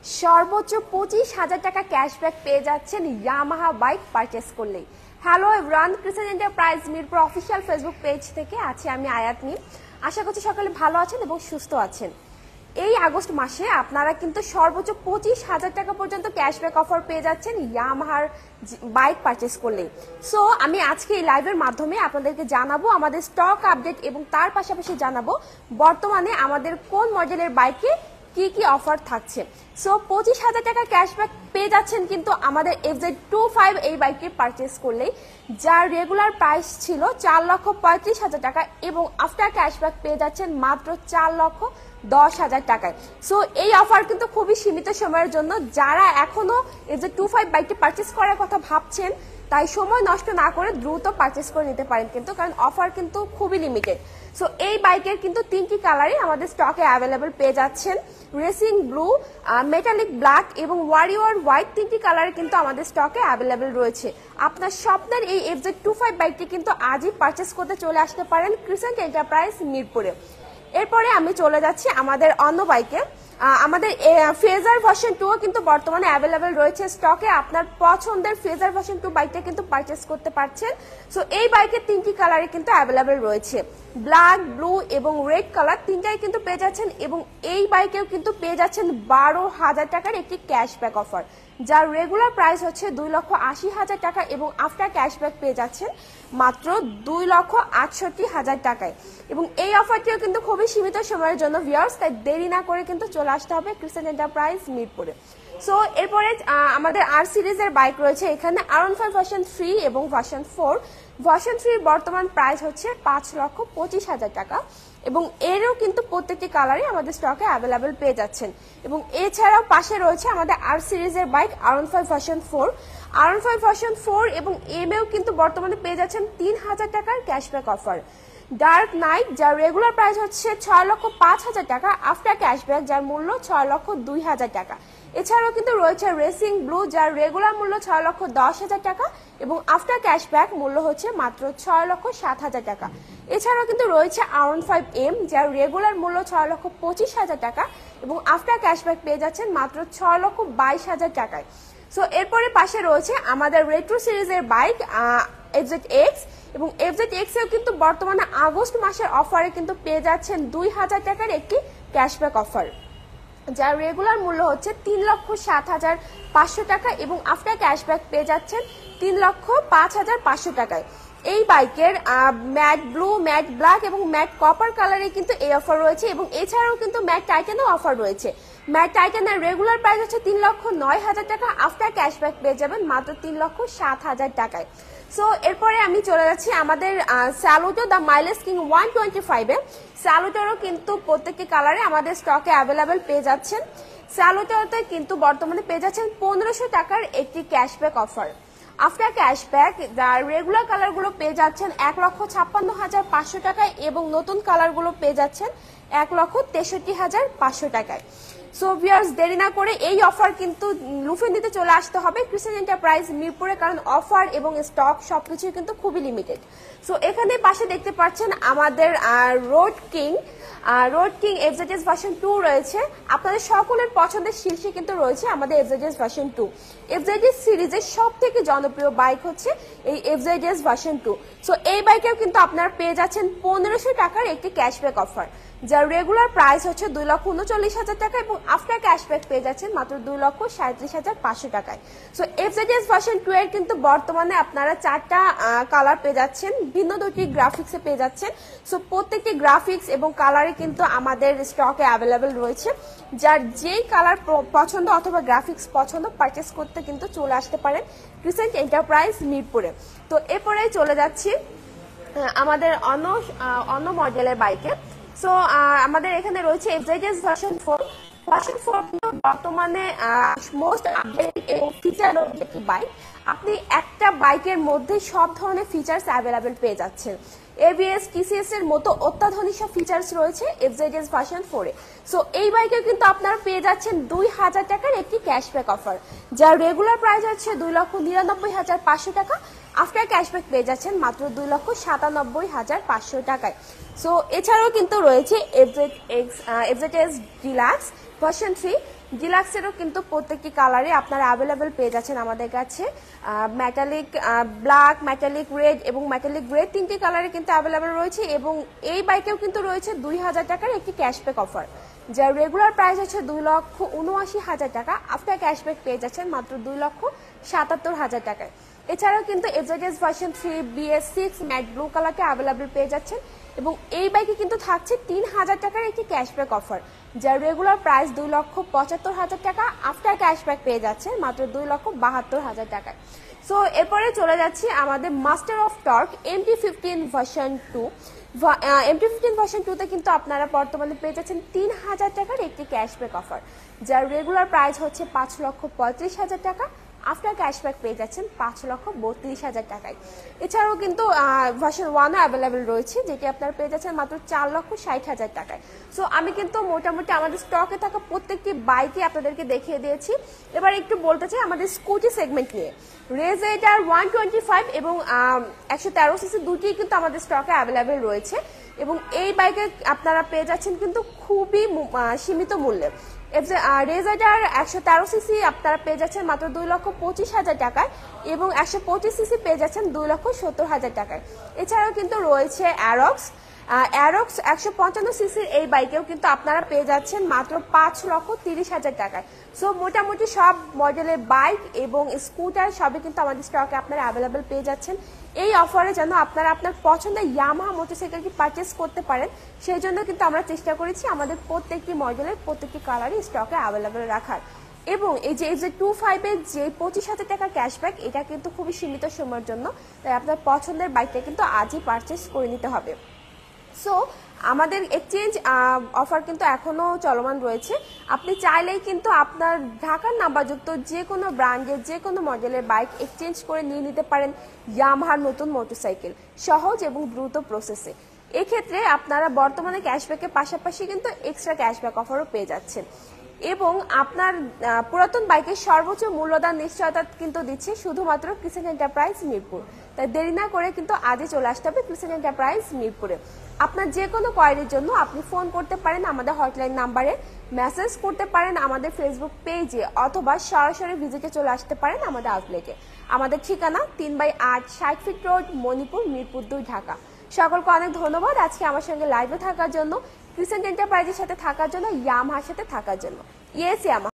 সর্বোচ্চ 25,000 টাকা ক্যাশব্যাক পেয়ে যাচ্ছেন ইয়ামাহা বাইক পারচেস করলেই। Hello everyone, crescent enterprise Mirpur official Facebook page থেকে আছি আমি আয়াত মিম। আশা করছি সকালে ভালো আছেন এবং সুস্থ আছেন। এই আগস্ট মাসে আপনারা কিন্তু সর্বোচ্চ 25,000 টাকা পর্যন্ত ক্যাশব্যাক অফার পেয়ে যাচ্ছেন ইয়ামাহার বাইক পারচেস করলেই। সো আমি আজকে এই লাইভের মাধ্যমে আপনাদেরকে জানাবো আমাদের স্টক আপডেট এবং তার পাশাপাশি জানাবো বর্তমানে আমাদের কোন মডেলের বাইকে কি কি অফার থাকছে। সো 25,000 টাকা ক্যাশব্যাক পেয়ে যাচ্ছেন কিন্তু আমাদের FZ25 এই বাইকটি পারচেস করলেই, যার রেগুলার প্রাইস ছিল 4,35,000 টাকা এবং আফটার ক্যাশব্যাক পেয়ে যাচ্ছেন মাত্র 4,10,000 টাকায়। সো এই অফার কিন্তু খুবই সীমিত সময়ের জন্য। যারা এখনো FZ25 বাইকটি পারচেস করার কথা ভাবছেন তাই সময় নষ্ট না করে দ্রুত পারচেস করে নিতে পারেন কিন্তু, কারণ অফার কিন্তু খুবই লিমিটেড। সো এই বাইকের কিন্তু 3টি কালারই আমাদের স্টকে অ্যাভেলেবল পেয়ে যাচ্ছেন। রেসিং ব্লু, মেটালিক ব্ল্যাক এবং ওয়ারিয়র হোয়াইট 3টি কালারে কিন্তু আমাদের স্টকে অ্যাভেলেবল রয়েছে। আপনার স্বপ্নের এই FZ25 বাইকটি কিন্তু আজই পারচেস করতে চলে আসতে পারেন ক্রিসেন্ট এন্টারপ্রাইজ মিরপুরে। এরপরে আমি চলে যাচ্ছি আমাদের অন্য বাইকে। আমাদের ফেজার ভার্সন 2 কিন্তু বর্তমানে অ্যাভেলেবেল রয়েছে স্টকে। আপনার পছন্দের ফেজার ভার্সন 2 বাইকটা কিন্তু পারচেস করতে পারছেন। সো এই বাইকের 3টি কালারে কিন্তু অ্যাভেলেবেল রয়েছে, ব্ল্যাক, ব্লু এবং রেড কালার, তিনটাই কিন্তু পেয়ে যাচ্ছেন। এবং এই বাইকেও কিন্তু পেয়ে যাচ্ছেন 12,000 টাকার একটি ক্যাশব্যাক অফার, যার রেগুলার প্রাইস হচ্ছে 2,80,000 টাকা এবং আফটার ক্যাশব্যাক পেয়ে যাচ্ছেন মাত্র 2,68,000 টাকায়। এবং এই অফারটিও কিন্তু খুবই সীমিত সময়ের জন্য ভিউয়ার্স, তাই দেরি না করে কিন্তু চলে আসতে হবে ক্রিসেন্ট এন্টারপ্রাইজ মিরপুরে। সো এরপরে আমাদের আর সিরিজের বাইক রয়েছে এখানে R15 ভার্সন 3 এবং ভার্সন 4। ভার্সন 3 বর্তমান প্রাইস হচ্ছে 5,25,000 টাকা এবং এরও কিন্তু প্রত্যেকটি কালারই আমাদের স্টকে অ্যাভেলেবেল পেয়ে যাচ্ছেন। এবং এছাড়াও পাশে রয়েছে আমাদের আর সিরিজের bike R15 version 4। R15 version 4 এবং এমএও কিন্তু বর্তমানে পেয়ে যাচ্ছেন 3,000 টাকার ক্যাশব্যাক অফার। ডার্ক নাইট, যার রেগুলার প্রাইস হচ্ছে 6,05,000 টাকা, আফটার ক্যাশব্যাক যার মূল্য 6,02,000 টাকা। এছাড়াও কিন্তু রয়েছে রেসিং ব্লু, যার রেগুলার মূল্য 6,10,000 টাকা এবং আফটার ক্যাশব্যাক মূল্য হচ্ছে মাত্র 6,07,000 টাকা। এছাড়াও কিন্তু রয়েছে R15M, যার রেগুলার মূল্য 6,25,000 টাকা এবং আফটার ক্যাশব্যাক পেয়ে যাচ্ছেন মাত্র 6,22,000 টাকায়। সো এরপরে পাশে রয়েছে আমাদের রেট্রো সিরিজের বাইক FZX এবং FZX এও কিন্তু বর্তমানে আগস্ট মাসের অফারে কিন্তু পেয়ে যাচ্ছেন 2,000 টাকার একটি ক্যাশব্যাক অফার, যার রেগুলার মূল্য হচ্ছে 3,07,500 টাকা এবং আফটার ক্যাশব্যাক পেয়ে যাচ্ছেন 3,05,500 টাকায়। এই বাইকের ম্যাট ব্লু, ম্যাট ব্ল্যাক এবং ম্যাট কপার কালারে কিন্তু এই অফার রয়েছে এবং এছাড়াও কিন্তু ম্যাট টাইটানও অফার রয়েছে। ম্যাট টাইটানের রেগুলার প্রাইস হচ্ছে 3,09,000 টাকা, আফটার ক্যাশব্যাক পেয়ে যাবেন মাত্র 3,07,000 টাকায়। সো এরপরে আমি চলে যাচ্ছি আমাদের স্যালুটো দ্য মাইলেজ কিং 125-এ। স্যালুটোরও কিন্তু প্রত্যেকটি কালারে আমাদের স্টকে অ্যাভেলেবেল পেয়ে যাচ্ছেন। স্যালুটোতে কিন্তু বর্তমানে পেয়ে যাচ্ছেন 1,500 টাকার একটি ক্যাশব্যাক অফার। আফটার ক্যাশব্যাক যার রেগুলার কালারগুলো পেয়ে যাচ্ছেন 1,56,500 টাকায় এবং নতুন কালারগুলো পেয়ে যাচ্ছেন 1,63,500 টাকায়। সো ভিউয়ার্স, দেরি না করে এই অফার কিন্তু লুফে নিতে চলে আসতে হবে ক্রিসেন্ট এন্টারপ্রাইজ মিরপুরে, কারণ অফার এবং স্টক সবকিছুই কিন্তু খুবই লিমিটেড। সো এখানে পাশে দেখতে পাচ্ছেন আমাদের রোড কিং FZS ভার্সন 2 রয়েছে। আপনাদের সকলের পছন্দের শীর্ষে কিন্তু রয়েছে আমাদের FZS ভার্সন 2। FZS সিরিজের সব থেকে জনপ্রিয় বাইক হচ্ছে এই FZS ভার্সন 2। সো এই বাইকেও কিন্তু আপনারা পেয়ে যাচ্ছেন 1,500 টাকার একটি ক্যাশব্যাক অফার, যার রেগুলার প্রাইস হচ্ছে 2,39,000 টাকা এবং আফটার ক্যাশব্যাক পেয়ে যাচ্ছেন মাত্র 2,37,500 টাকায়। সো FZS ভার্সন 2 এর কিন্তু বর্তমানে আপনারা 4টা কালার পেয়ে যাচ্ছেন, ভিন্ন 2টি গ্রাফিক্সে পেয়ে যাচ্ছেন। সো প্রত্যেকটি গ্রাফিক্স এবং কালারে কিন্তু আমাদের স্টকে অ্যাভেলেবেল রয়েছে। যার যেই কালার পছন্দ অথবা গ্রাফিক্স পছন্দ পারচেস করতে কিন্তু চলে আসতে পারেন ক্রিসেন্ট এন্টারপ্রাইজ মিরপুরে। তো এরপরে চলে যাচ্ছি আমাদের অন্য মডেলের বাইকে। সো আমাদের এখানে রয়েছে FZS ভার্সন 4। ভার্সন 4 বর্তমানে মোস্ট আপডেট এবং ফিচার একটি বাইক। আপনি একটা বাইকের মধ্যে সব ধরনের ফিচার্স অ্যাভেলেবেল পেয়ে যাচ্ছেন। ABS, TCS এর মতো অত্যাধুনিক সব ফিচার্স রয়েছে FZS ভার্সন 4-এ। সো এই বাইকে কিন্তু আপনারা পেয়ে যাচ্ছেন 2,000 টাকার একটি ক্যাশব্যাক অফার, যার রেগুলার প্রাইস হচ্ছে 2,99,500 টাকা, আফটার ক্যাশব্যাক পেয়ে যাচ্ছেন মাত্র 2,97,500 টাকায়। সো এছাড়াও কিন্তু রয়েছে এফজেডএস ডিলাক্স ভার্সন 3। ডিলাক্সেরও কিন্তু প্রত্যেকটি কালারে আপনারা অ্যাভেলেবেল পেয়ে যাচ্ছেন আমাদের কাছে। মেটালিক ব্ল্যাক, মেটালিক রেড এবং মেটালিক গ্রে তিনটি কালারে কিন্তু অ্যাভেলেবেল রয়েছে। এবং এই বাইকেও কিন্তু রয়েছে 2,000 টাকার একটি ক্যাশব্যাক অফার, যার রেগুলার প্রাইস হচ্ছে 2,79,000 টাকা। আফটার ক্যাশব্যাক পেয়ে যাচ্ছেন মাত্র 2,77,000 টাকায়। এছাড়াও কিন্তু FZS version 3 BS6 matte blue কালারটা অ্যাভেলেবেল পেয়ে যাচ্ছেন। এবং এই বাইকে কিন্তু থাকছে 3,000 টাকার একটি ক্যাশব্যাক অফার, যার রেগুলার প্রাইস 2,75,000 টাকা। আফটার ক্যাশব্যাক পেয়ে যাচ্ছে মাত্র 2,72,000 টাকায়। সো এরপরে চলে যাচ্ছি আমাদের master of torque MT-15 version 2। MT-15 version 2তে কিন্তু আপনারা বর্তমানে পেয়ে যাচ্ছেন 3,000 টাকার একটি ক্যাশব্যাক অফার, যার রেগুলার প্রাইস হচ্ছে 5,35,000 টাকা। আফটার ক্যাশব্যাক পেয়ে যাচ্ছেন 5,32,000 টাকায়। এছাড়াও কিন্তু ভার্সন 1 অ্যাভেলেবেল রয়েছে, যেটি আপনারা পেয়ে যাচ্ছেন মাত্র 4,60,000 টাকায়। সো আমি কিন্তু মোটামুটি আমাদের স্টকে থাকা প্রত্যেকটি বাইকে আপনাদেরকে দেখিয়ে দিয়েছি। এবার একটু বলতে চাই আমাদের স্কুটি সেগমেন্ট নিয়ে। রেজ রাইডার 125 এবং 113 সিসি দুটি কিন্তু আমাদের স্টকে অ্যাভেলেবেল রয়েছে। এবং এই বাইকে আপনারা পেয়ে যাচ্ছেন কিন্তু খুবই সীমিত মূল্যে। রেজ রাইডার 113 সিসি আপনারা পেয়ে যাচ্ছেন মাত্র 2,25,000 টাকায় এবং 125 সিসি পেয়ে যাচ্ছেন 2,70,000 টাকায়। এছাড়াও কিন্তু রয়েছে অ্যারক্স 155 সিসির এই বাইকেও কিন্তু আপনারা পেয়ে যাচ্ছেন মাত্র 5,30,000 টাকায়। সো মোটামুটি সব মডেলের বাইক এবং স্কুটার সবই কিন্তু আমাদের স্টকে আপনারা অ্যাভেলেবেল পেয়ে যাচ্ছেন। এই অফারে যেন আপনারা আপনার পছন্দের ইয়ামাহা মোটরসাইকেলটি পারচেস করতে পারেন, সেই জন্য কিন্তু আমরা চেষ্টা করেছি আমাদের প্রত্যেকটি মডেলের প্রত্যেকটি কালারই স্টকে অ্যাভেলেবেল রাখার। এবং এই যে FZ25 এর যে 25,000 টাকার ক্যাশব্যাক, এটা কিন্তু খুবই সীমিত সময়ের জন্য, তাই আপনার পছন্দের বাইকটা কিন্তু আজই পারচেস করে নিতে হবে। সো আমাদের এক্সচেঞ্জ অফার কিন্তু এখনো চলমান রয়েছে। আপনি চাইলেই কিন্তু আপনার ঢাকার নাম্বারযুক্ত যে কোনো ব্র্যান্ডের যে কোনো মডেলের বাইক এক্সচেঞ্জ করে নিয়ে নিতে পারেন ইয়ামাহার নতুন মোটরসাইকেল, সহজ এবং দ্রুত প্রসেসে। এক্ষেত্রে আপনারা বর্তমানে ক্যাশব্যাকের পাশাপাশি কিন্তু এক্সট্রা ক্যাশব্যাক অফারও পেয়ে যাচ্ছেন। এবং আপনার পুরাতন বাইকের সর্বোচ্চ মূল্যদান নিশ্চয়তা কিন্তু দিচ্ছে শুধুমাত্র ক্রিসেন্ট এন্টারপ্রাইজ মিরপুর। তাই দেরি না করে কিন্তু আজই চলে আসতে হবে ক্রিসেন্ট এন্টারপ্রাইজ মিরপুরে। আপনার যে কোনো কোয়ারির জন্য আপনি ফোন করতে পারেন আমাদের হটলাইন নাম্বারে, মেসেজ করতে পারেন আমাদের ফেসবুক পেজে, অথবা সরাসরি ভিজিটে চলে আসতে পারেন আমাদের আউটলেটে। আমাদের ঠিকানা 3/8 60 ফিট রোড, মণিপুর, মিরপুর 2, ঢাকা। সকলকে অনেক ধন্যবাদ আজকে আমার সঙ্গে লাইভে থাকার জন্য, ক্রিসেন্ট এন্টারপ্রাইজের সাথে থাকার জন্য, ইয়ামাহার সাথে থাকার জন্য। Yes Yamaha.